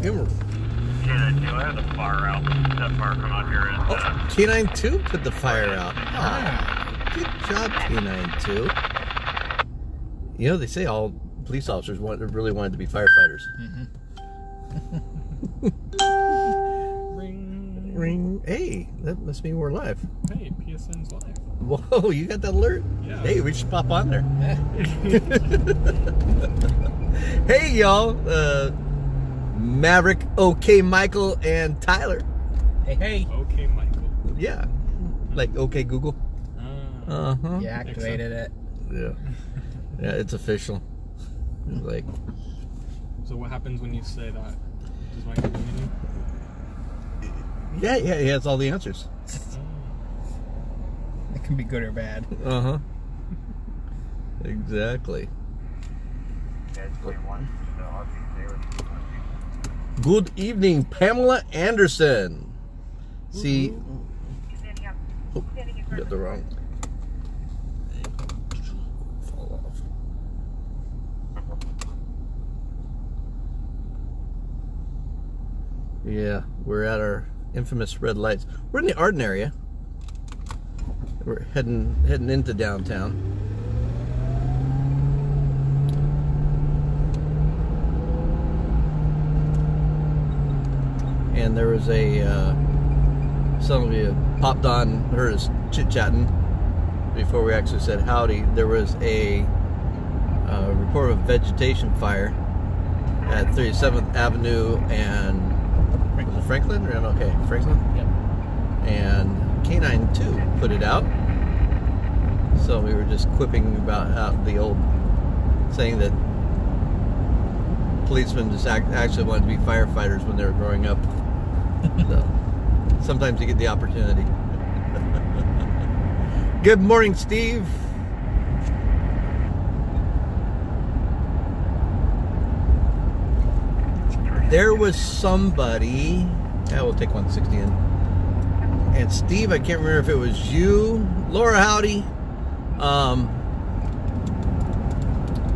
Emerald. Canine 2, I had the fire out. That fire come out here is... Canine 2 put the fire out. Good job, Canine 2. You know, they say all police officers really wanted to be firefighters. Ring. Ring. Hey, that must mean we're live. Hey, PSN's live. Whoa, you got that alert? Yeah. Hey, we should pop on there. Hey, y'all. Maverick, OK Michael, and Tyler. Hey. Okay, Michael. Yeah. Like OK Google. Uh-huh. You activated it. Yeah. Yeah, it's official. Like. So what happens when you say that? Does Mike do anything? Yeah, he has all the answers. It can be good or bad. Uh-huh. Exactly. Good evening, Pamela Anderson. See, oh, you got the wrong. Fall off. Yeah, we're at our infamous red lights. We're in the Arden area. We're heading into downtown. And there was some of you popped on, heard us chit-chatting before we actually said howdy. There was a report of a vegetation fire at 37th Avenue and was it Franklin? Or okay, Franklin? Yep. And Canine 2 put it out. So we were just quipping about how the old saying that policemen just actually wanted to be firefighters when they were growing up. So sometimes you get the opportunity. Good morning, Steve. There was somebody. Yeah, we'll take 160 in. And Steve, I can't remember if it was you, Laura. Howdy. It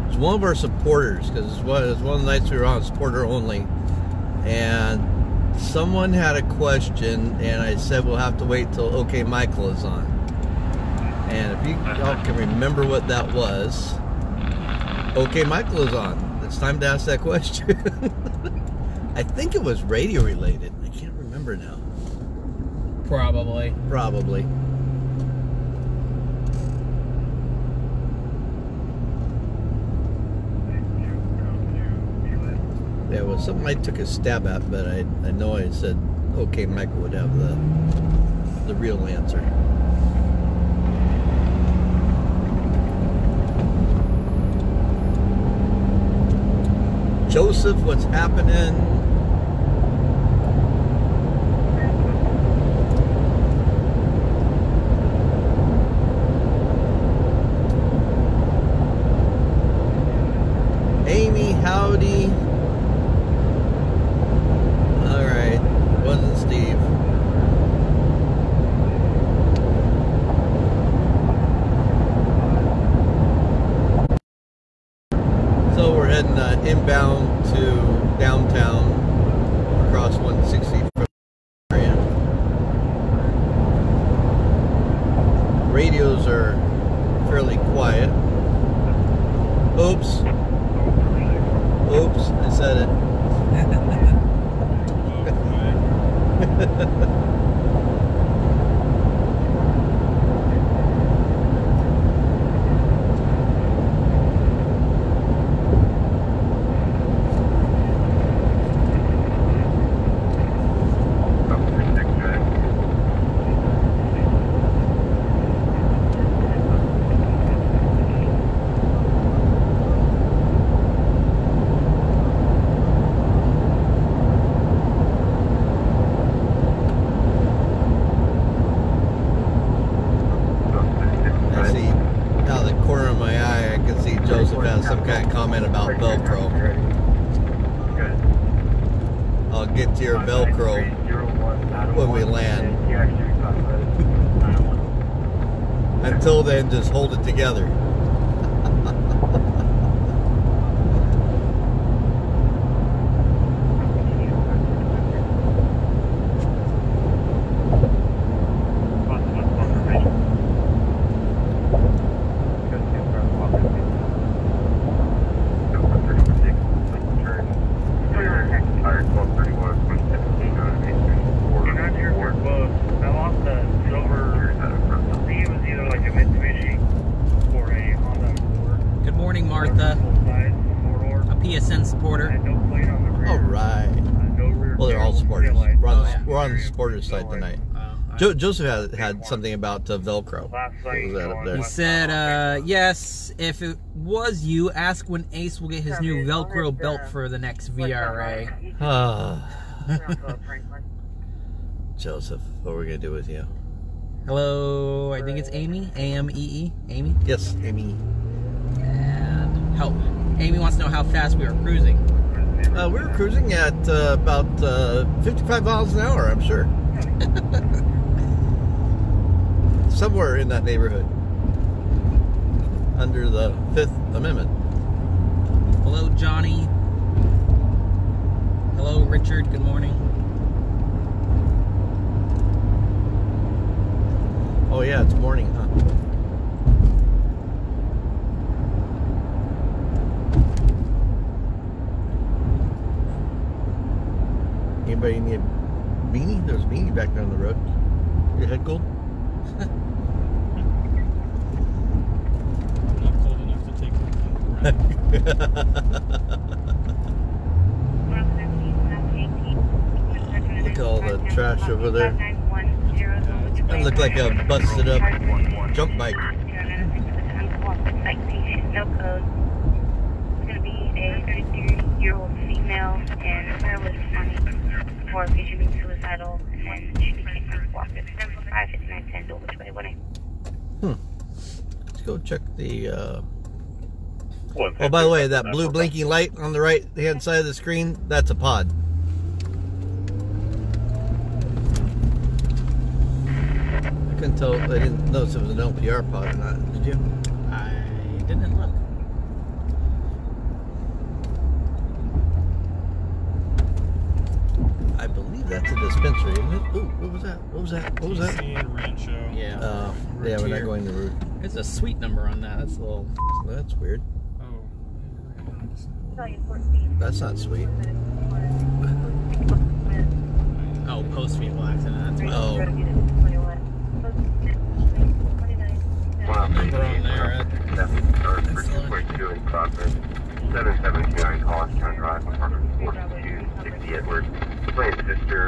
was one of our supporters because it was one of the nights we were on supporter only, and someone had a question, and I said we'll have to wait till OK Michael is on. And if you all can remember what that was, OK Michael is on. It's time to ask that question. I think it was radio related. I can't remember now. Probably. Probably. Yeah, it was something I took a stab at, but I know I said OK Michael would have the real answer. Joseph, what's happening? Amy, howdy. All right, wasn't Steve. So we're heading inbound to downtown across 160 from the area. Radios are fairly quiet. Oops. Oops, I said it. Some kind of comment about Velcro. I'll get to your Velcro when we land. Until then, just hold it together. 1231, 2017 on I'm not sure if they're close. I lost a silver, I think it was either like a Mitsubishi or a Honda Accord. Good morning, Martha. Full-size, four-door. A PSN I supporter. had no plate on the rear. All right. No rear Well, they're all tail, supporters. taillight. We're on the supporters side tonight. Joseph had something about Velcro. Last What night was that up going there? He west said, bound. yes, if it was you, ask when Ace will get his new Velcro belt for the next VRA. Joseph, what are we gonna do with you? Hello, I think it's Amy. A-M-E-E. Amy. Yes, Amy. And help. Amy wants to know how fast we are cruising. We were cruising at about 55 miles an hour, I'm sure. Somewhere in that neighborhood. Under the Fifth Amendment. Hello, Johnny. Hello, Richard. Good morning. Oh yeah, it's morning, huh? Anybody need a beanie? There's a beanie back down the road. Your head cold? Not cold enough to take Look at all the trash over there. That looked like a busted up junk bike. No code. It's going to be a 33-year-old female and was for a patient being suicidal, and she became unblocked at 745-5910 Dulwich Way, 1A. Let's go check the. Oh, by the way, that blue blinking light on the right hand side of the screen, that's a pod. I couldn't tell, I didn't notice it was an LPR pod or not, did you? I didn't look. I believe that's a dispensary, isn't it? Ooh, what was that? What was that? What was that? PC and Rancho. Yeah. Yeah, we're not Routier. going the route. There's a suite number on that. That's a little. That's weird. Oh. That's not sweet. Oh, post vehicle accident. That's why. Oh. Number on there. That's 42 in progress. 779 College Drive, apartment 4260 Edwards. Complainant's sister,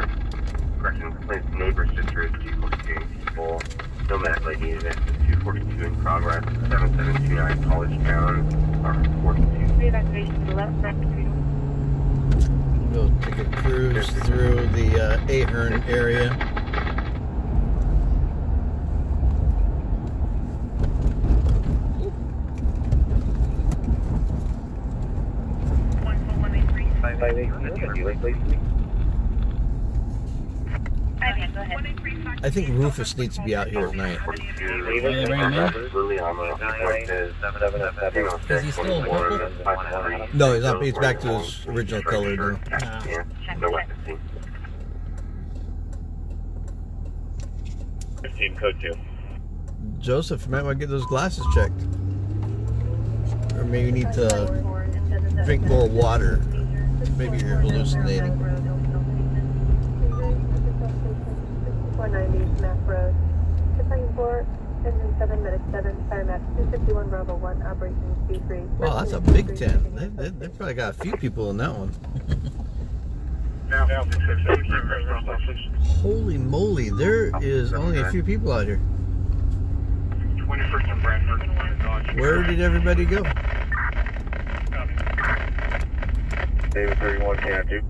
correction, complainant's neighbor's sister is 242 people. No medical aid needed. 242 in progress. 7729 College Town, apartment 42. Go take a cruise through the Ahern area. I think Rufus needs to be out here at night. Is he still local? No, he's not. He's back to his original color now. Code 2. Joseph, you might want to get those glasses checked. Or maybe you need to drink more water. Maybe you're hallucinating. 490 Mac Road. Departing 4, engine 7, medic 7, fire map 251, Bravo 1, operation C3. Wow, that's a big tent. They probably got a few people in that one. Holy moly, there is only a few people out here. 21st and Bradford. Where did everybody go? David 31, can do.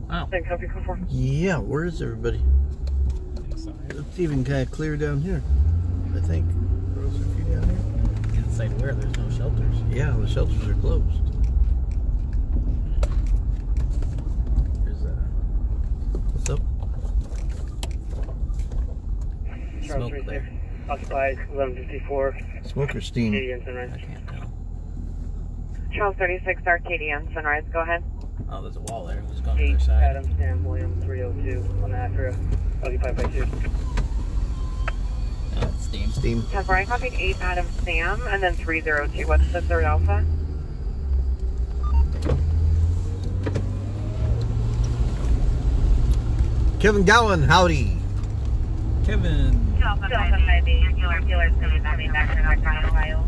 Oh. Yeah, where is everybody? Inside. It's even kind of clear down here, I think. There's a few down here. Inside where? There's no shelters. Yeah, the shelters are closed. There's What's up? smoke clear. Occupied 1154. Smoke or steam? Canadian Sunrise. I can't tell. Charles 36 Arcadian Sunrise, go ahead. Oh, there's a wall there. Who's going to the 8 other side? Adam Sam William 302 on the Acura. Occupied by 2. Oh, it's steam. Steam. 10 4, I copied 8 Adam Sam and then 302. What's the third alpha? Kevin Gowan, howdy. Kevin. 205 your dealer's coming back to North Ohio.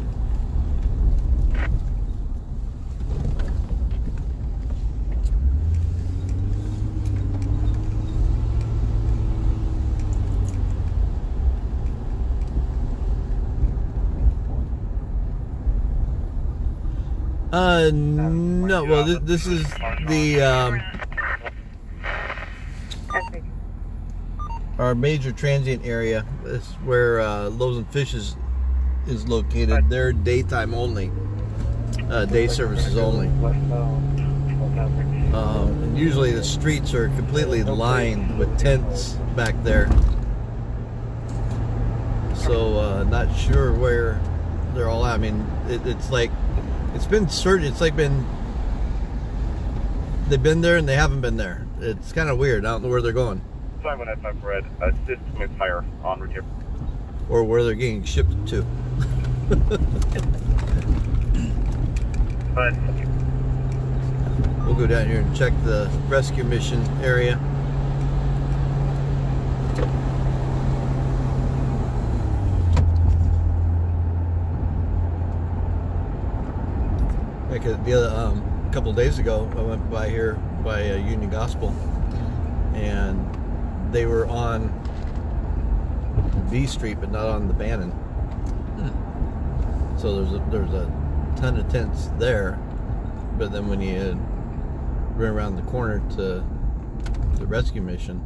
No, well, this is the, our major transient area. This is where Loaves and Fishes is located. They're daytime only, day services only. And usually the streets are completely lined with tents back there. So, not sure where they're all at. I mean, it's like, it's been searched. It's like they've been there and they haven't been there. It's kind of weird. I don't know where they're going. 5195 Red, assist with fire on route here. Or where they're getting shipped to. But We'll go down here and check the rescue mission area. Like the other, a couple of days ago, I went by here by Union Gospel, and they were on B Street, but not on the Bannon. So there's a ton of tents there, but then when you ran around the corner to the rescue mission,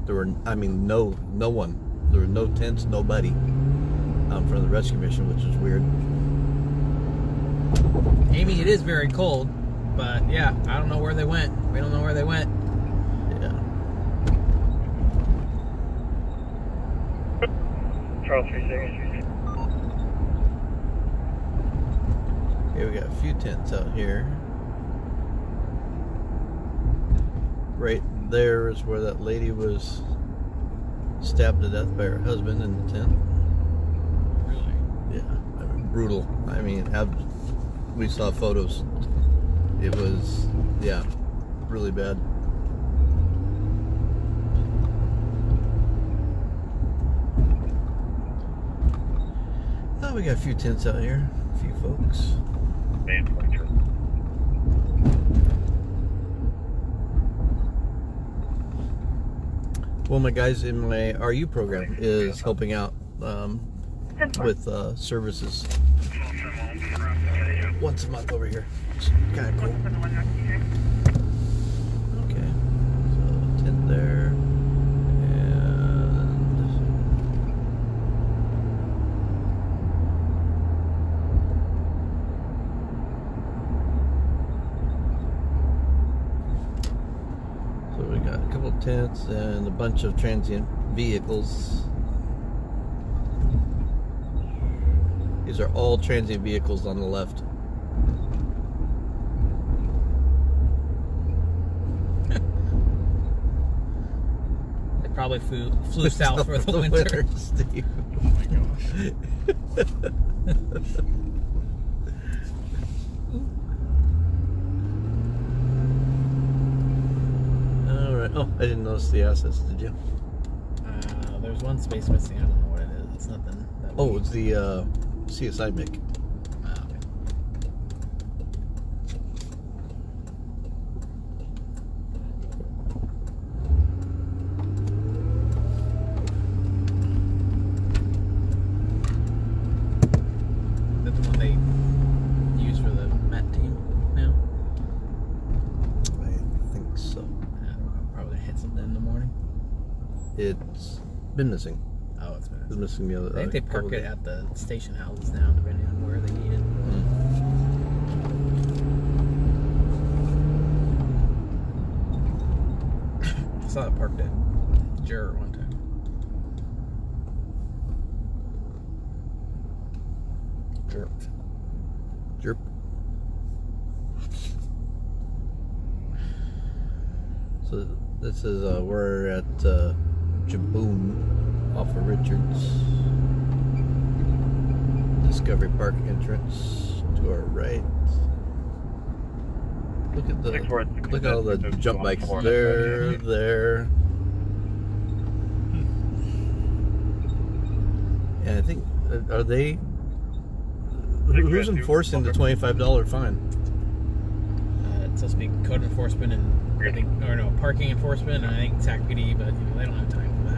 there were, I mean, no one. There were no tents, nobody out front of the rescue mission, which is weird. Amy, it is very cold, but yeah, I don't know where they went. We don't know where they went. Yeah. Charles 36. Okay, we got a few tents out here. Right there is where that lady was stabbed to death by her husband in the tent. Really? Yeah, I mean, brutal. I mean, we saw photos. It was, yeah, really bad. Oh, we got a few tents out here, a few folks. Well, my guys in my RU program is helping out with services once a month over here. It's kind of cool. Okay, so tent there, and so we got a couple of tents and a bunch of transient vehicles. These are all transient vehicles on the left. They probably flew south for the winter. Steve. Oh my gosh. Alright. Oh, I didn't notice the assets, did you? There's one space missing. I don't know what it is. It's nothing. Oh, it's the CSI MiG. Okay. That's the one they use for the Met team now? I think so. I'll probably hit something in the morning. It's been missing. Oh, it's been. It was missing the other. I think they park it at the station houses now, depending on where they need it. I saw it parked at Juror one time. Jerp. Jerp. So this is we're at Jaboom off of Richards. Discovery Park entrance to our right. Look at all the jump bikes there. And I think, are they? Who's enforcing the $25 fine? It's supposed to be code enforcement and I think, or no, parking enforcement, and I think Sac PD, but they don't have time for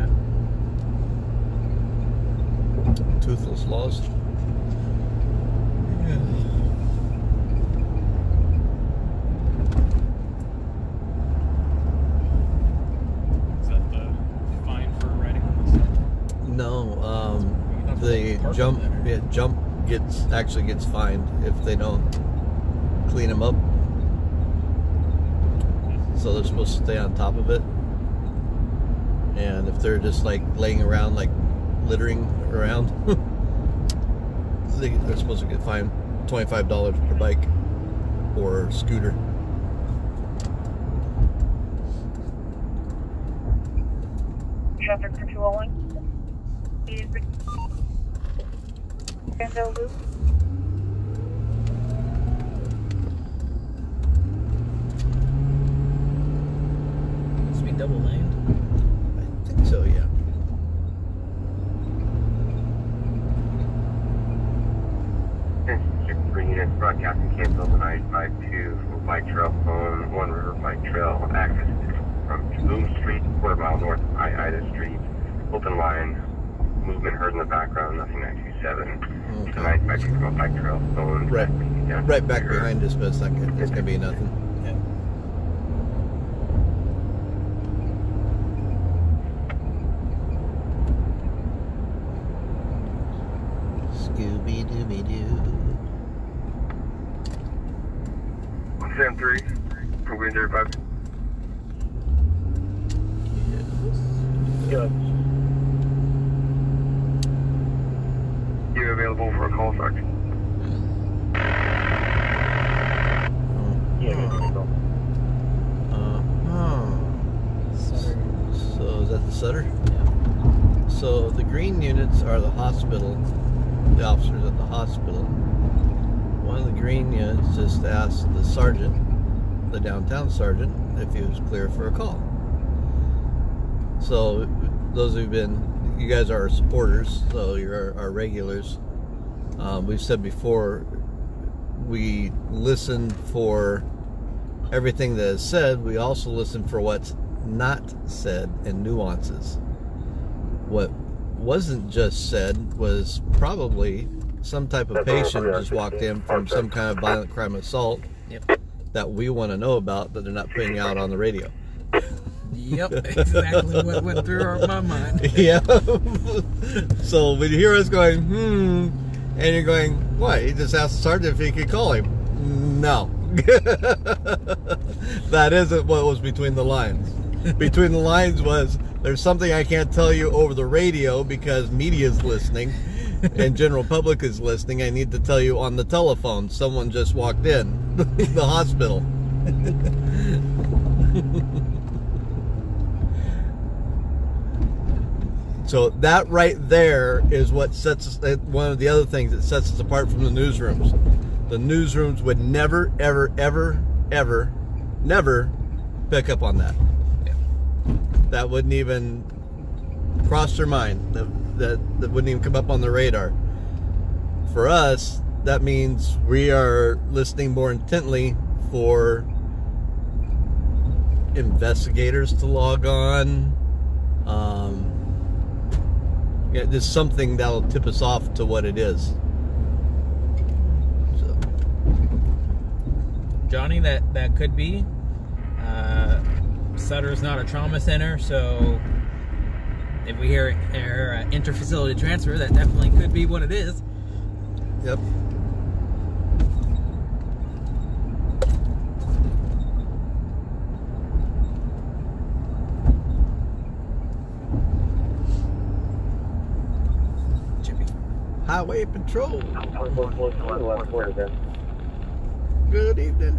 that. Toothless laws. Yeah. Is that the fine for riding on the sidewalk? No, Not the for jump, parking there. jump actually gets fined if they don't clean them up. So they're supposed to stay on top of it. And if they're just like laying around, like littering around, they're supposed to get fined $25 per bike or scooter. Traffic for 201. Loop. Must be double laned. I think so, yeah. Green units broadcasting canceled on I-52 from Bike Trail Phone, One River Bike Trail, access from Boom Street, quarter mile north of Ida Street. Open line, movement heard in the background, nothing 927. Okay. 952 from Bike Trail Phone. Right back behind us, but it's gonna be nothing. Yeah. Scooby-Dooby-Doo. 173 from Green 35. Good. You available for a call, Sergeant? Yeah, good to go. Sutter. So is that the Sutter? Yeah. So the green units are the hospital, the officers at the hospital. One of the green units just asked the sergeant, the downtown sergeant, if he was clear for a call. So those who've been, you guys are our supporters, so you're our regulars. We've said before, we listen for everything that is said. We also listen for what's not said and nuances. What wasn't just said was probably some type of patient just walked in from some kind of violent crime assault. Yep. That we want to know about that they're not putting out on the radio. Yep, exactly what went through my mind. Yeah. So when you hear us going, and you're going, what? He just asked the sergeant if he could call him. No. That isn't what was between the lines. Between the lines was, there's something I can't tell you over the radio because media's listening and general public is listening. I need to tell you on the telephone. Someone just walked in the hospital. So that right there is what sets us, one of the other things that sets us apart from the newsrooms. The newsrooms would never, ever, ever, ever, never pick up on that. Yeah. That wouldn't even cross their mind. That wouldn't even come up on the radar. For us, that means we are listening more intently for investigators to log on. Yeah, there's something that'll tip us off to what it is. So. Johnny, that could be. Sutter's not a trauma center, so if we hear interfacility transfer, that definitely could be what it is. Yep. Highway Patrol. Good evening.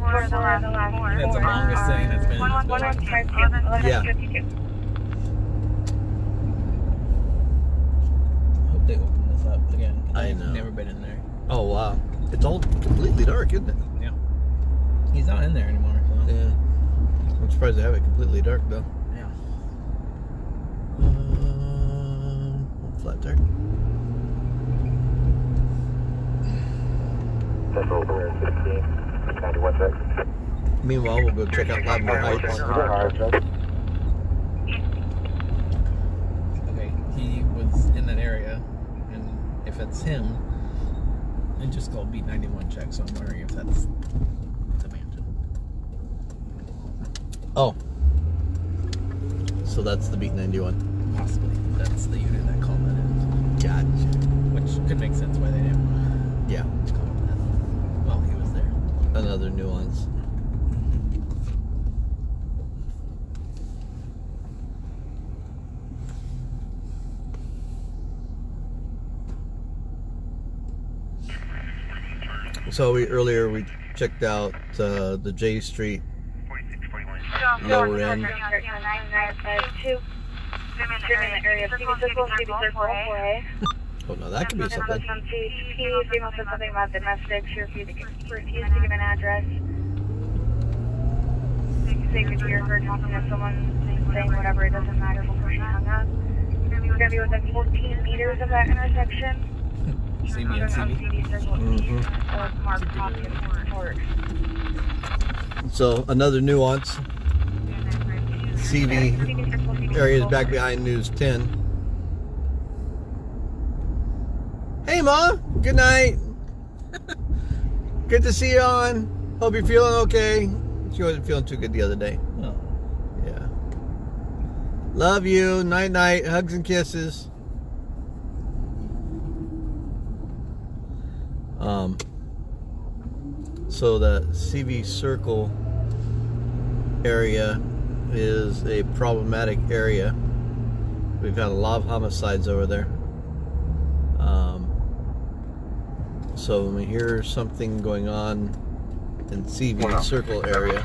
That's the longest thing that's been in this Yeah. Hope they open this up again. I I've know. never been in there. Oh wow. It's all completely dark, isn't it? Yeah. He's not in there anymore, so. Yeah. I'm surprised they have it completely dark though. Yeah. Flat tire. Meanwhile, we'll go check out Lavender Heights. Okay, he was in that area, and if it's him, it just called B91 check, so I'm wondering if that's the mansion. Oh. So that's the Beat 91. Possibly. That's the unit that called that in. Gotcha. Which could make sense why they didn't Yeah. call it that. Well, he was there. Another nuance. So earlier we checked out the J Street lower end. Oh no, that could be something. Female said something about domestic. She refused to give an address. Saying that you heard talking to someone saying whatever, it doesn't matter before she hung up. We're going to be within 14 meters of that intersection. CV and CV. So another nuance. CV area is back behind News 10. Hey Ma, good night. Good to see you on. Hope you're feeling okay. She wasn't feeling too good the other day. Oh. Yeah. Love you. Night night. Hugs and kisses. So the CV Circle area is a problematic area. We've had a lot of homicides over there. So when we hear something going in CV Circle area,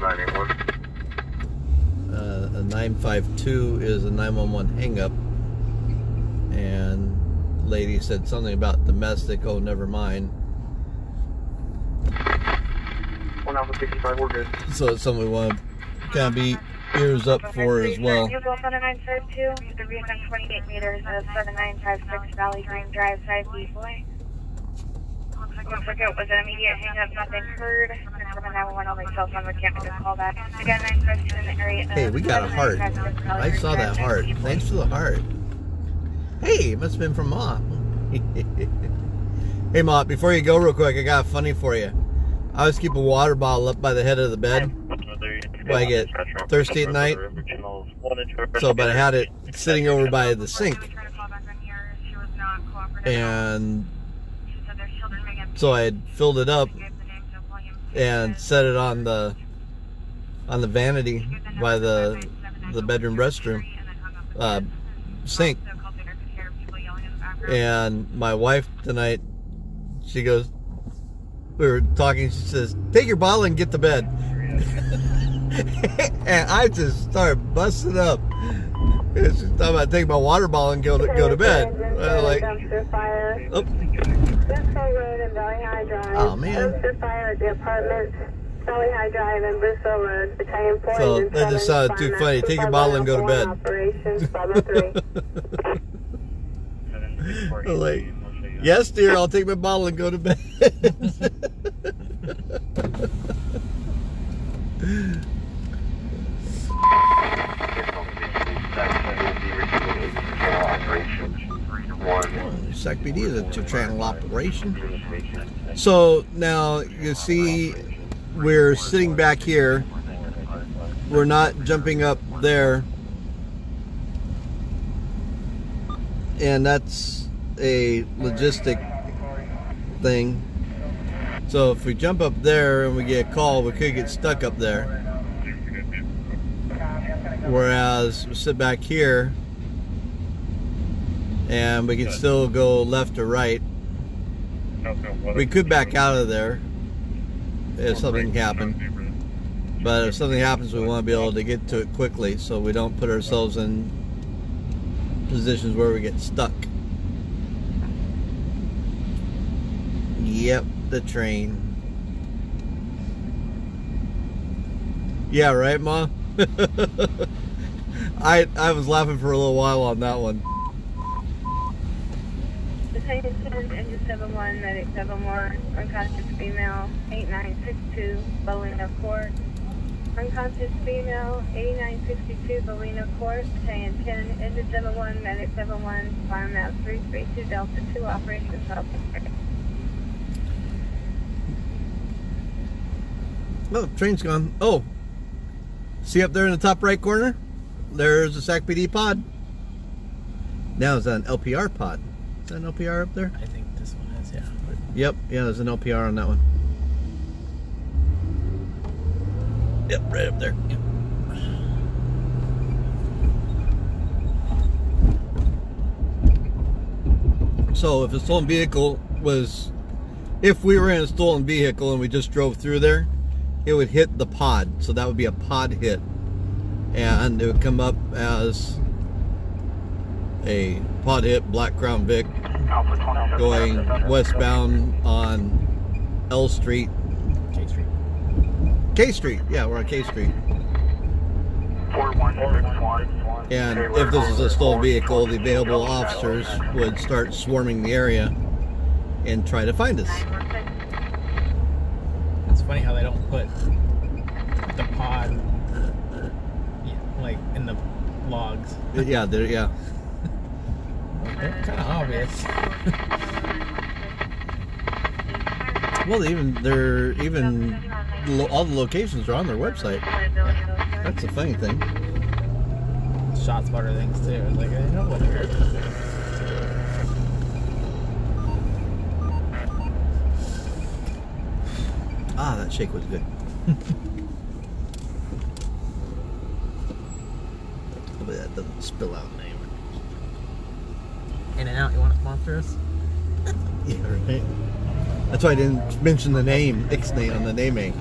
a 952 is a 911 hang-up, and the lady said something about domestic. Oh, never mind. 165, we're good. So it's something we want to kind of be ears up for as well. You go on a 952, the within 28 meters of 7956 Valley Green Drive, side B-Boy. Looks like it was an immediate hang-up, nothing heard. From a 911 only cell phone, we can't make a call back. Again, 952 in the area. Hey, we got a heart. I saw that heart. Thanks for the heart. Hey, it must have been from Ma. Hey Ma, before you go real quick, I got funny for you. I always keep a water bottle up by the head of the bed when I get thirsty at night. So, but I had it sitting over by the sink. And so I had filled it up and set it on the vanity by the bedroom restroom sink. And my wife tonight, she goes, we were talking, she says, take your bottle and get to bed. And I just started busting up. She's talking about taking my water bottle and go to bed. I was like, oh. Oh man. So that just sounded too funny. Take your bottle and go to bed. I was like, yes dear, I'll take my bottle and go to bed. Sac PD is a two-channel operation. So now you see we're sitting back here. We're not jumping up there. And that's a logistic thing. So if we jump up there and we get a call, we could get stuck up there. Whereas we sit back here and we can still go left or right. We could back out of there if something happened. But if something happens, we want to be able to get to it quickly so we don't put ourselves in positions where we get stuck. Yep, the train. Yeah, right, Ma? I was laughing for a little while on that one. Battalion 10, engine 71, medic 7 more, unconscious female, 8962, Bolino Court. Unconscious female, 8962, Bolino Court. Battalion 10, engine 71, medic 71, climb map 332, Delta 2, operations help. Oh, train's gone. Oh, see up there in the top right corner? There's a SAC PD pod. Now it's an LPR pod. Is that an LPR up there? I think this one is, yeah. Yep, yeah, there's an LPR on that one. Yep, right up there. Yep. So if a stolen vehicle was, if we were in a stolen vehicle and we just drove through there, it would hit the pod. So that would be a pod hit. And it would come up as a pod hit Black Crown Vic going westbound on L Street. K Street. K Street, yeah, we're on K Street. 4161. And if this is a stolen vehicle, the available officers would start swarming the area and try to find us. It's funny how they don't put the pod like in the logs. Yeah, yeah. They're kind of obvious. Well, all the locations are on their website. That's the funny thing. Shot spotter things too. It's like, I know what it is. Ah, that shake was good. Hopefully that doesn't spill out anywhere. In and out, you want to sponsor us? Yeah, right. That's why I didn't mention the name, Ixnay on the naming.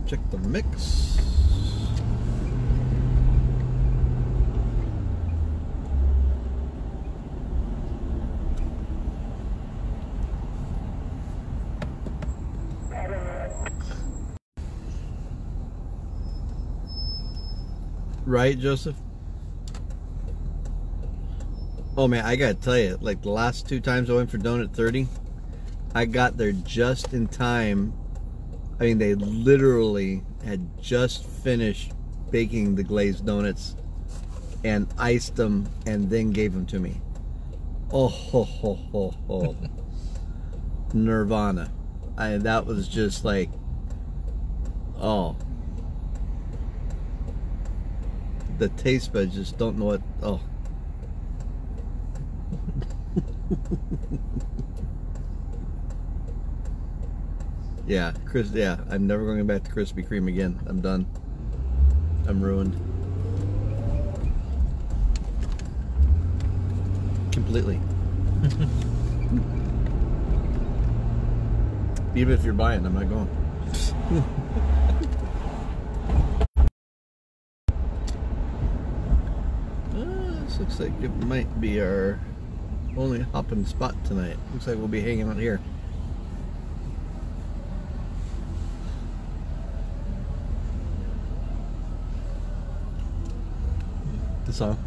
Check the mix. Right, Joseph? Oh man, I gotta tell you, like the last 2 times I went for donut 30, I got there just in time. I mean, they literally had just finished baking the glazed donuts and iced them and then gave them to me. Oh, ho, ho, ho, ho. Nirvana. That was just like, oh. The taste buds just don't know what, oh. Yeah, yeah, I'm never going back to Krispy Kreme again. I'm done. I'm ruined. Completely. Even if you're buying, I'm not going. This looks like it might be our only hopping spot tonight. Looks like we'll be hanging out here. The song.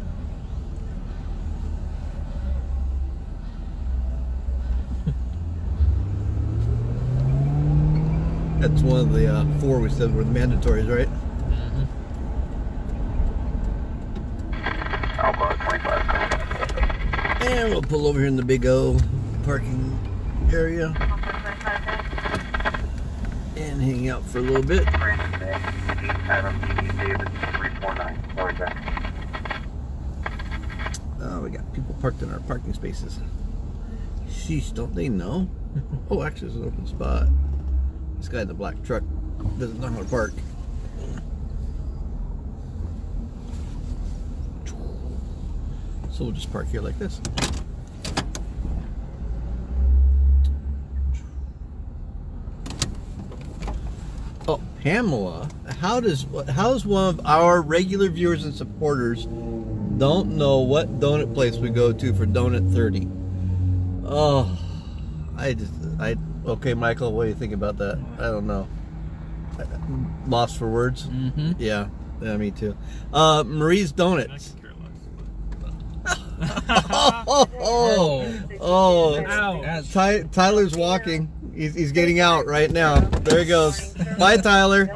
That's one of the 4 we said were the mandatories, right? And we'll pull over here in the big O parking area and hang out for a little bit. Oh, we got people parked in our parking spaces. Sheesh, don't they know? Oh, actually, it's an open spot. This guy in the black truck doesn't know how to park. So we'll just park here like this. Oh, Pamela, how does one of our regular viewers and supporters don't know what donut place we go to for Donut 30? Oh, okay, Michael, what do you think about that? I don't know. Lost for words? Mm-hmm. Yeah, me too. Marie's Donuts. Tyler's walking. He's getting out right now. There he goes. Bye, Tyler.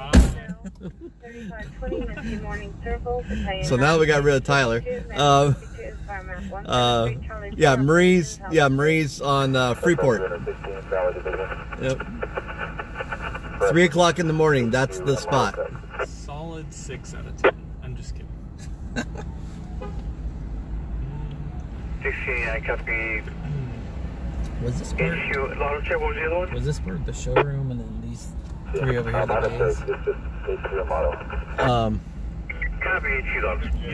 So now we got rid of Tyler. Yeah, Marie's on Freeport. Yep. 3 o'clock in the morning. That's the spot. Solid 6 out of 10. I'm just kidding. 16, I copy. Was this part? Was this part the showroom, and then these 3 over here the days?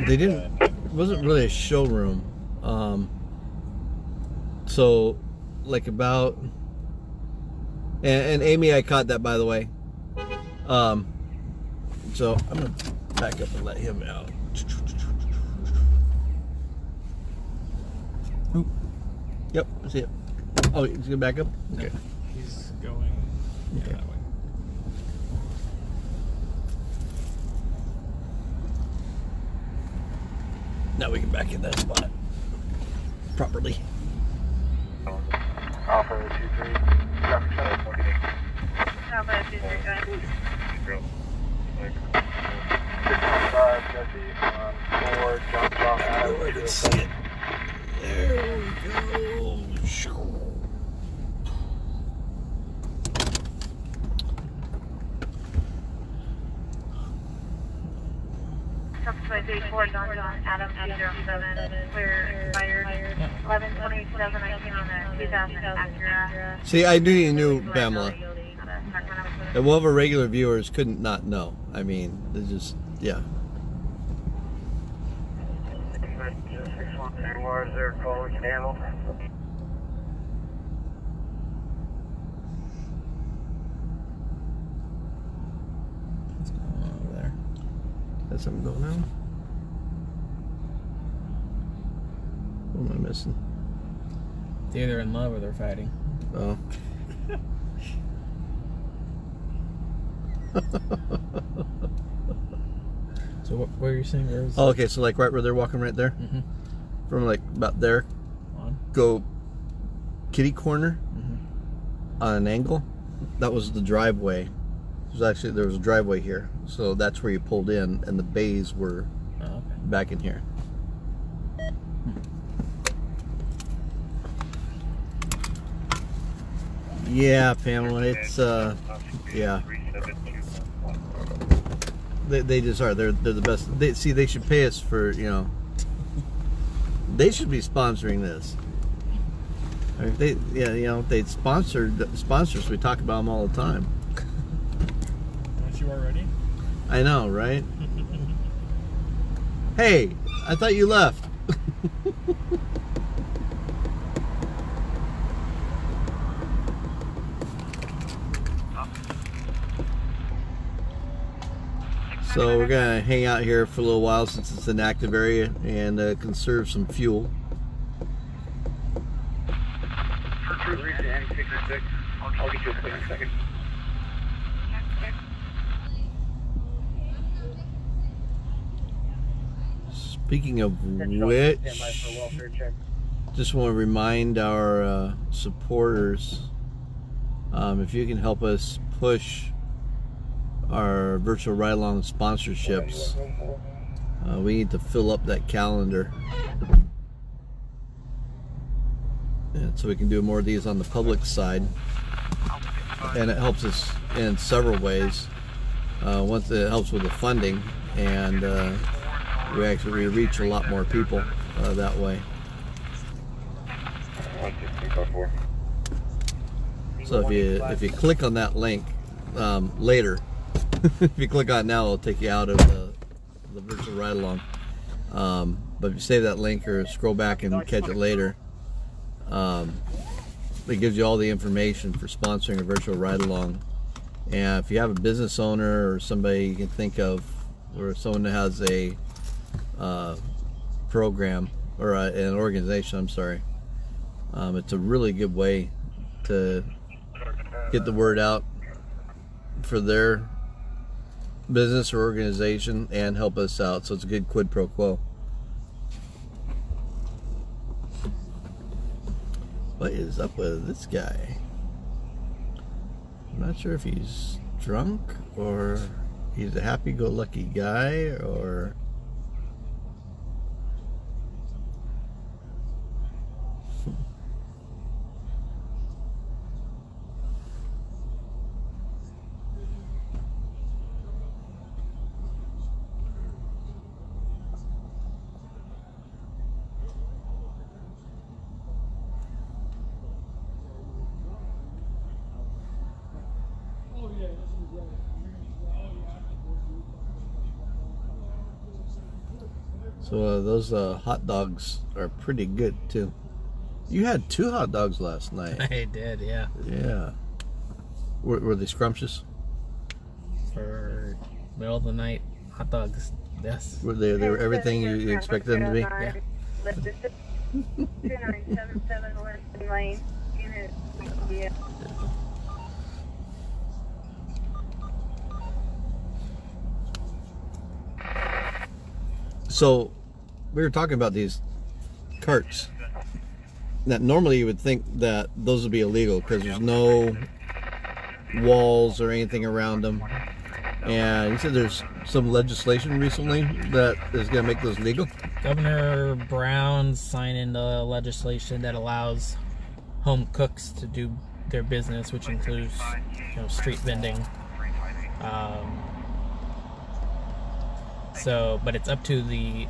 They didn't. It wasn't really a showroom. So, like about. And Amy, I caught that, by the way. So I'm gonna back up and let him out. Ooh. Yep, I see it. Oh, he's gonna back up? Okay. He's going that way. Now we can back in that spot properly. Alpha 23. Traffic center 48. Alpha 23, go ahead. 615 Jesse on 4 jump off Oh, I can see it. There we go. Subspace 4, John, Adam 207, clear, expired, 11:27, I came on that 2000 Acura. See, I knew you knew, Pamela. And one of our regular viewers couldn't not know. I mean, they just, yeah. 613, where is their call we can handle? What's going on over there? Got something going on? What am I missing? They're either in love or they're fighting. Oh. So what were you saying? Where was Oh, okay, so like right where they're walking right there? Mm-hmm. From like about there, On? go kitty corner on an angle. That was the driveway. There was a driveway here. So that's where you pulled in, and the bays were back in here. Yeah, Pamela, it's yeah. They just are. They're the best. They should pay us for, you know. They should be sponsoring this. I mean, if they sponsored sponsors. We talk about them all the time. Aren't you already? I know, right? Hey, I thought you left. So we're gonna hang out here for a little while since it's an active area and conserve some fuel. I'll get you a clear in a second. Speaking of which, just want to remind our supporters, if you can help us push our virtual ride-along sponsorships, we need to fill up that calendar, and so we can do more of these on the public side, and it helps us in several ways. Once it helps with the funding, and we actually reach a lot more people that way. So if you click on that link, later. If you click on it now, it'll take you out of the virtual ride along. But if you save that link or scroll back and catch it later, it gives you all the information for sponsoring a virtual ride along. And if you have a business owner or somebody you can think of, or someone that has a program or an organization, I'm sorry, it's a really good way to get the word out for their business or organization and help us out. So it's a good quid pro quo. What is up with this guy? I'm not sure if he's drunk or he's a happy-go-lucky guy or... So those hot dogs are pretty good too. You had 2 hot dogs last night. I did, yeah. Yeah. Were they scrumptious? For middle of the night hot dogs, yes. Were they everything you expected them to be? Yeah. 2977 Western Lane. Yeah. So we were talking about these carts that normally you would think that those would be illegal because there's no walls or anything around them. And you said there's some legislation recently that is going to make those legal? Governor Brown signed into legislation that allows home cooks to do their business, which includes, street vending. But it's up to the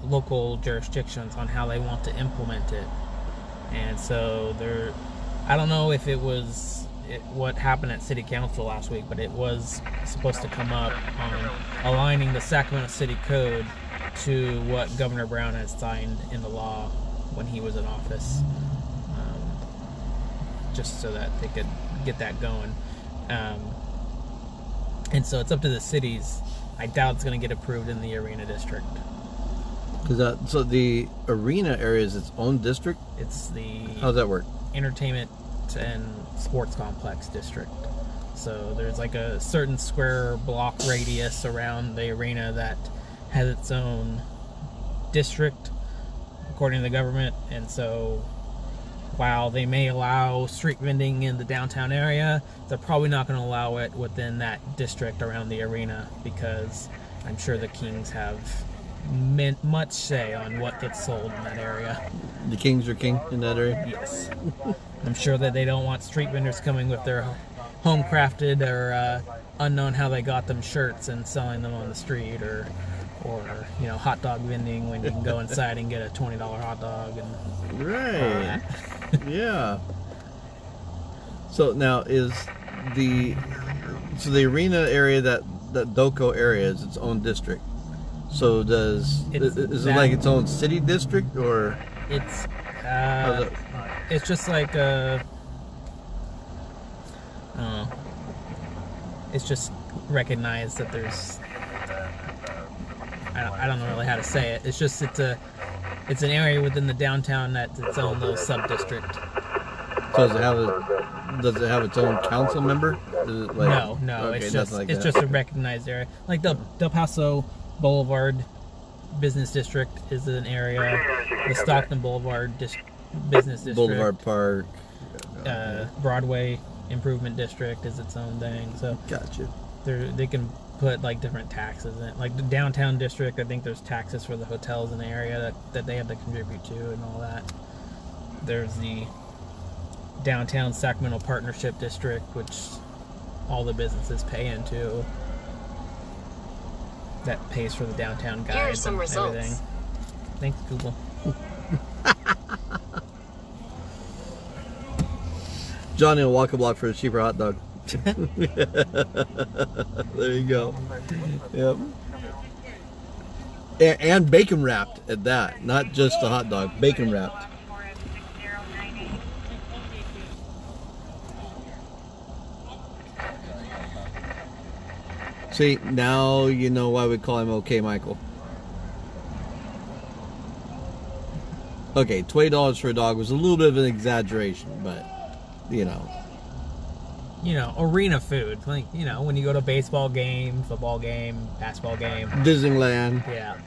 local jurisdictions on how they want to implement it. And so I don't know if it was what happened at City Council last week, but it was supposed to come up on aligning the Sacramento City Code to what Governor Brown has signed in the law when he was in office, just so that they could get that going. And so it's up to the cities. I doubt it's going to get approved in the Arena District. So the Arena area is its own district? It's the... How does that work? Entertainment and Sports Complex District. So there's like a certain square block radius around the arena that has its own district, according to the government. And so while they may allow street vending in the downtown area, they're probably not going to allow it within that district around the arena, because I'm sure the Kings have much say on what gets sold in that area. The Kings are king in that area? Yes. I'm sure that they don't want street vendors coming with their home crafted or unknown how they got them shirts and selling them on the street, or hot dog vending when you can go inside and get a $20 hot dog and right. Yeah. So now is the arena area, that Doco area, is its own district. So is it like its own city district, or it's just like it's just recognized that there's I don't know really how to say it. It's just it's an area within the downtown that's its own little sub district. So does it have its own council member? Is it like, no. Okay, it's just a recognized area. Like the Del Paso Boulevard Business District is an area. The Stockton Boulevard Business District. Boulevard Park. Broadway Improvement District is its own thing. So gotcha. They can put like different taxes in it. Like the downtown district, I think there's taxes for the hotels in the area that they have to contribute to and all that. There's the downtown Sacramento Partnership District, which all the businesses pay into. That pays for the downtown guides. Here are some results. Everything. Thanks, Google. Johnny will walk a block for a cheaper hot dog. wrapped. There you go. Yep. And bacon wrapped at that, not just a hot dog, bacon wrapped. See, now you know why we call him OK Michael. Okay, $20 for a dog was a little bit of an exaggeration, but you know. You know, arena food. Like, you know, when you go to a baseball game, football game, basketball game. Disneyland. Yeah.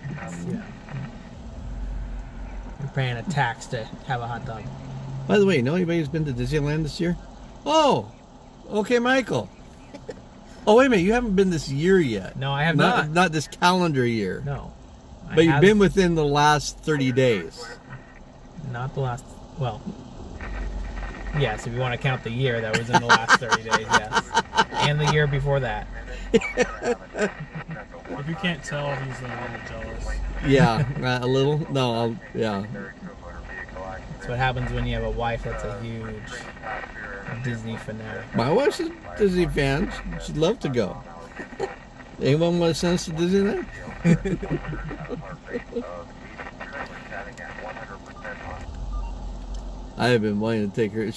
Yeah. You're paying a tax to have a hot dog. By the way, you know anybody who's been to Disneyland this year? Oh, OK Michael. Oh, wait a minute, you haven't been this year yet. No, I have not. Not this calendar year. No. But you've been within the last 30 days. Not the last, well, yes, if you want to count the year that was in the last 30 days, yes. And the year before that. If you can't tell, he's a little jealous. Yeah, a little? No, yeah. That's what happens when you have a wife that's a huge Disney fanatic. My wife's a Disney fan. She'd love to go. Anyone want to send us to Disneyland? I have been wanting to take her.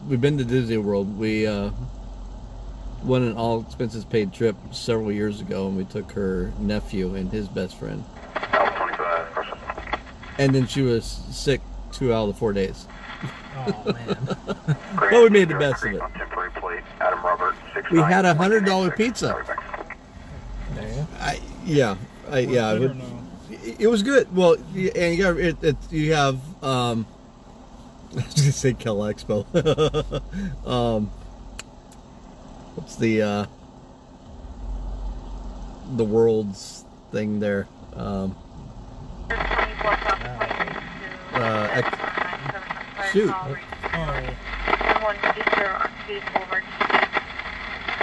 We've been to Disney World. We won an all expenses paid trip several years ago, and we took her nephew and his best friend. And then she was sick 2 out of the 4 days. Oh man! But we made the best of it. We had a $100 pizza. There you Yeah. It was good. Well, and you got you have I was gonna say Kel Expo. What's the world's thing there? Shoot. Someone get your arcade over.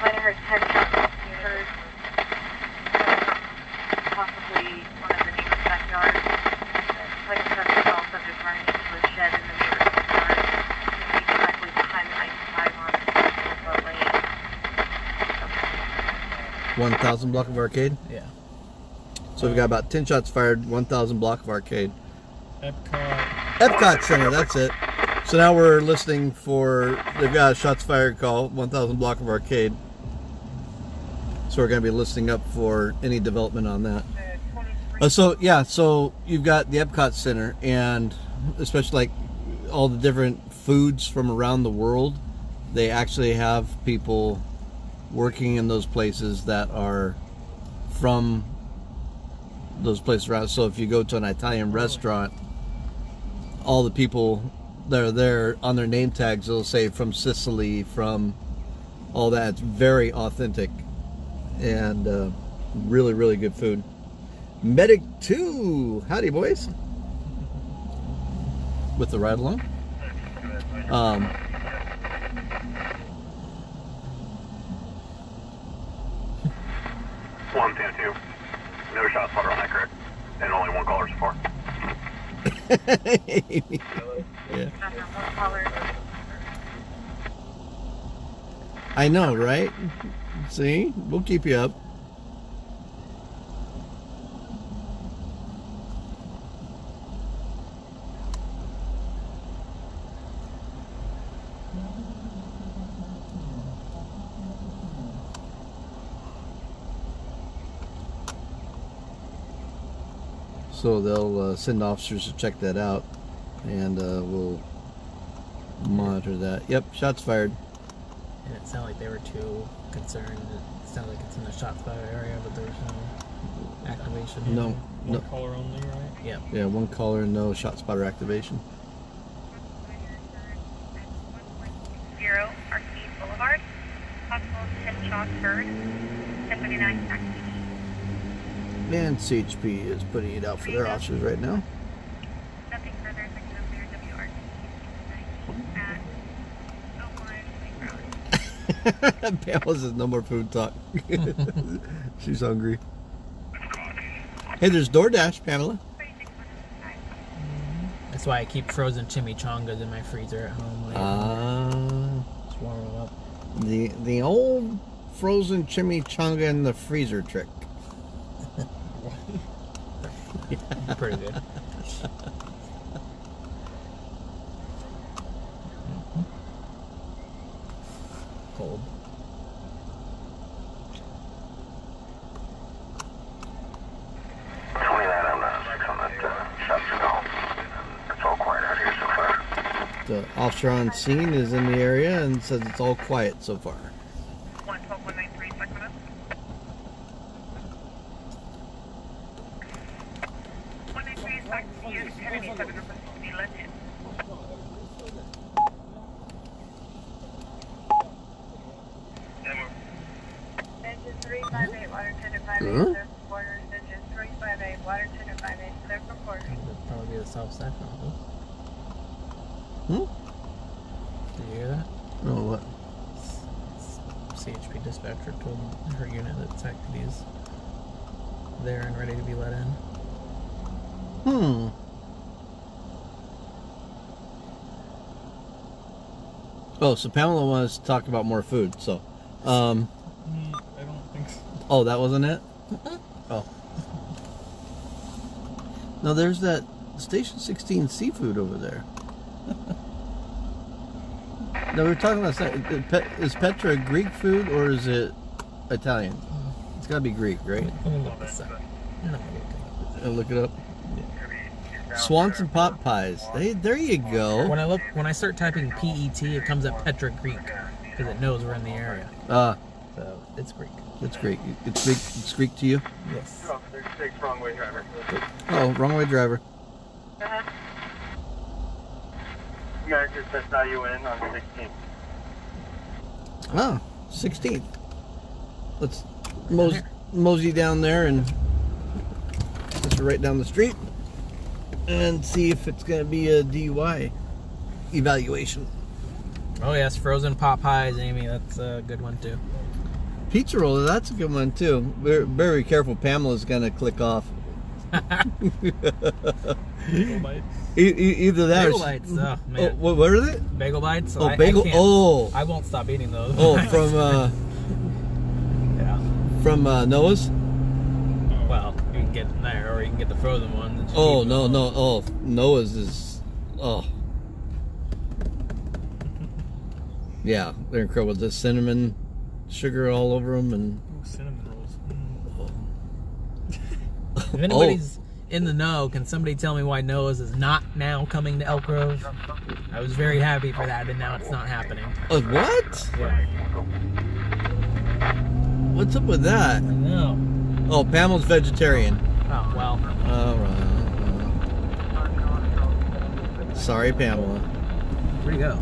Might have heard 10 shots. You heard possibly one of the neighbor's backyard. Like I said, it's all subject running into a shed in the neighbor's backyard. It's directly behind the 95 on 1,000 block of arcade. Yeah. So we got about 10 shots fired. 1,000 block of arcade. Epcot Center. That's it. So now we're listening for. They've got a shots fired call. 1,000 block of arcade. So we're going to be listening up for any development on that. So you've got the Epcot Center, and especially like all the different foods from around the world. They actually have people working in those places that are from those places around. So if you go to an Italian restaurant, all the people that are there on their name tags, they'll say from Sicily, from all that. It's very authentic and really, really good food. Medic 2, howdy boys. With the ride along. 110-2. No shots fired on that correct. And only one caller so far. Yeah. I know, right? See? We'll keep you up. So they'll send officers to check that out, and we'll monitor that. Yep, shots fired. And it sounded like they were too concerned. It sounded like it's in the shots fired area, but there's no activation. No. One caller only, right? Yep. Yeah, one caller, no shot spotter activation. 0 Arcade Boulevard. Possible 10 shots heard. 10:39 activation. And CHP is putting it out for their officers right now. Nothing further. Section of their WRT at 01 Pamela says no more food talk. She's hungry. Hey, there's DoorDash, Pamela. That's why I keep frozen chimichangas in my freezer at home. Just warm them up. The old frozen chimichanga in the freezer trick. Pretty good. Cold. The officer on scene is in the area and says it's all quiet so far. 112-193 Sacramento. 193 Sacramento, 1087 number 60, let in. Engine 358, water tender 58, clear for quarters. Engine 358, water tender 58, clear for quarters. That'd probably be the South Sacramento. Hmm? Did you hear that? No, what? CHP dispatcher told her unit that SACPD's there and ready to be let in. Hmm. Oh, so Pamela wants to talk about more food, so. I don't think so. Oh, that wasn't it? Oh. No, there's that Station 16 seafood over there. No, we were talking about is Petra Greek food or is it Italian? It's got to be Greek, right? Let me look this up. No, I'll look it up. Swanson pot pies. Hey, there you go. when I start typing PET, it comes up Petra Greek because it knows we're in the area. Ah, So it's Greek. it's Greek. It's Greek. It's Greek to you. Yes. Wrong way driver. Oh, wrong way driver. American says IUN on 16. Oh, 16th. Let's mosey down there and just right down the street and see if it's going to be a DUI evaluation. Oh yes, frozen pot pies, Amy. That's a good one too. Pizza roll, that's a good one too. Very careful. Pamela's going to click off. Bagel bites. Either that Bagel or bites. Oh man. Oh, what are they? Bagel bites. Oh, bagel. I won't stop eating those. Oh, from yeah. from Noah's. Well, you can get them there, or you can get the frozen ones. And just Oh eat no, them. no. Oh, Noah's is. Oh. Yeah, they're incredible. The cinnamon sugar all over them and. Ooh, cinnamon rolls. If anybody's in the know, can somebody tell me why Noah's is not now coming to Elk Grove? I was very happy for that, and now it's not happening. What? Yeah. What's up with that? I know. Oh, Pamela's vegetarian. Oh, well. All right. Sorry, Pamela. Where'd he go?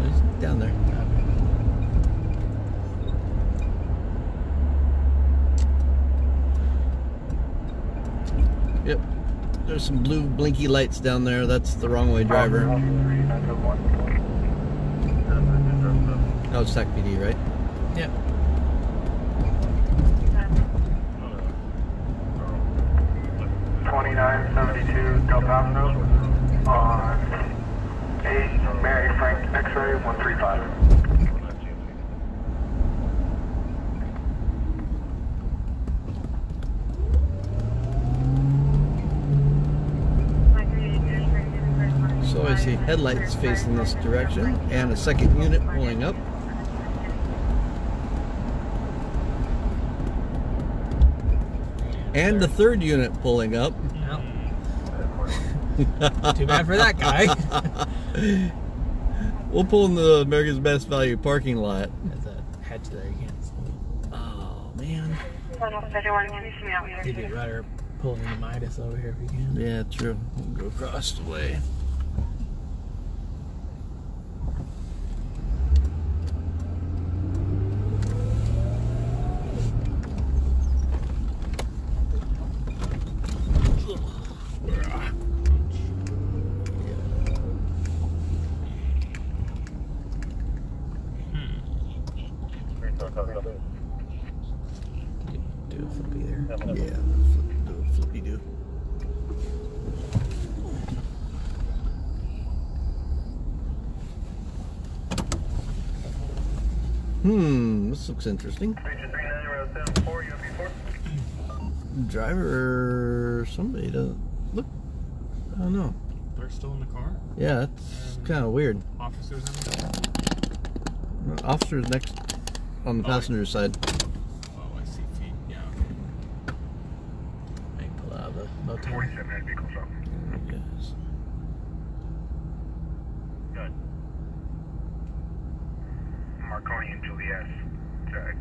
He's down there. Yep. There's some blue blinky lights down there. That's the wrong way driver. Oh, it's SACPD, right? Yep. 2972 Del Paso on 8 Mary Frank X-ray 135. So I see headlights facing this direction and a second unit pulling up. And the third unit pulling up. Well, too bad for that guy. We'll pull in the America's Best Value parking lot. There's a hedge there you can't see. Oh, man. You'd be better pulling into Midas over here if you can. Yeah, true. We'll go across the way. Do a flippy there. Yeah, do a flippy do. This looks interesting. Driver, somebody doesn't look. I don't know. They're still in the car? Yeah, it's kind of weird. Officers in the car? Officers next on the passenger side. Oh, I see feet. Yeah. I can pull out of the motel. 47 vehicles up. Yes. Good. Marconi and Juliet,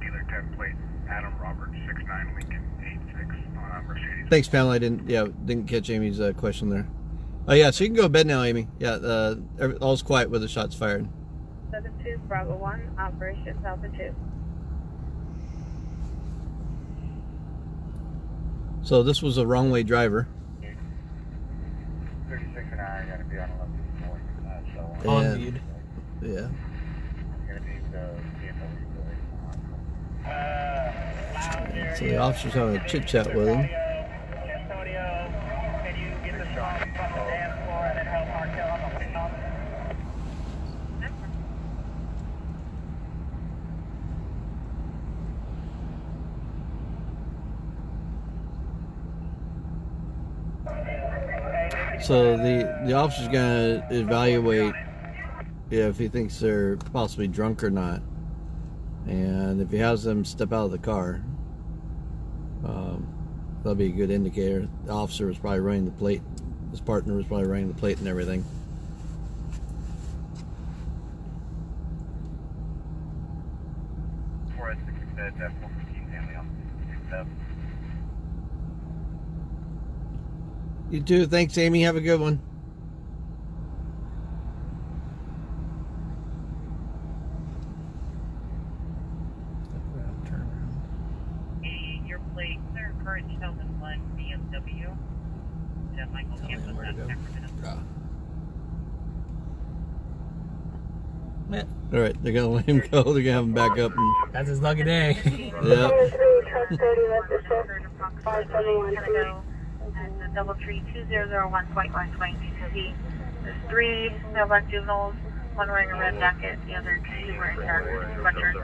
dealer 10 plate, Adam Roberts, 69 Lincoln 86 on Mercedes. Thanks, Pamela. I didn't catch Amy's question there. Oh yeah, so you can go to bed now, Amy. Yeah, all's quiet with the shots fired. 72 Bravo 1, Operations Alpha 2. So this was a wrong way driver. 36 and I gotta be on 11 so On viewed. Yeah. So the officer's having a chit chat with him. So the officer's gonna evaluate if he thinks they're possibly drunk or not, and if he has them step out of the car, that'll be a good indicator. The officer was probably running the plate. His partner was probably running the plate and everything. You too. Thanks, Amy. Have a good one. Your plate, sir, current Sheldon 1 BMW. Michael campus at Sacramento. All right, they're gonna let him go. They're gonna have him back up. And, That's his lucky day. yeah. And the DoubleTree 2001 White Line 22C. There's 3 mailbox juveniles, one wearing a red jacket, the other 2 wearing dark sweatshirts,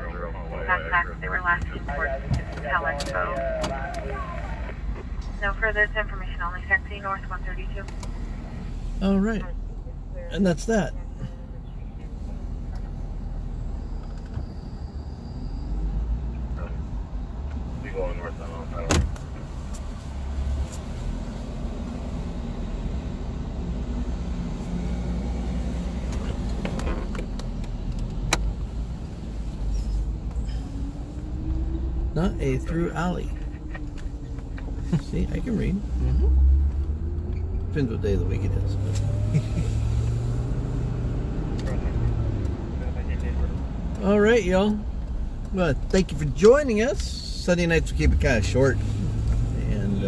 backpacks. They were last seen towards Helen. So, no further information, only taxi north 132. All right, and that's that. We going north on Not a through alley. See, I can read. Depends what day of the week it is. But. All right, y'all. Well, thank you for joining us. Sunday nights we keep it kind of short, and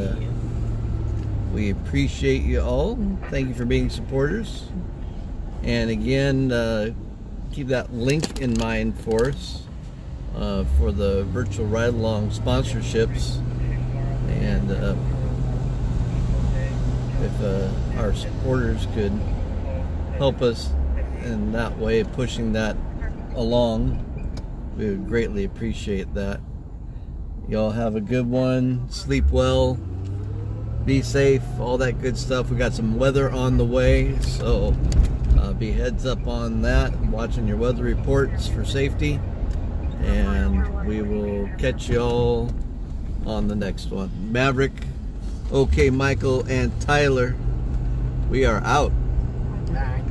we appreciate you all. Thank you for being supporters. And again, keep that link in mind for us. For the virtual ride-along sponsorships, and if our supporters could help us in that way, pushing that along, we would greatly appreciate that. Y'all have a good one, sleep well, be safe, all that good stuff. We got some weather on the way, so be heads up on that, watching your weather reports for safety. And we will catch y'all on the next one. Maverick, OK Michael, and Tyler, we are out. Bye.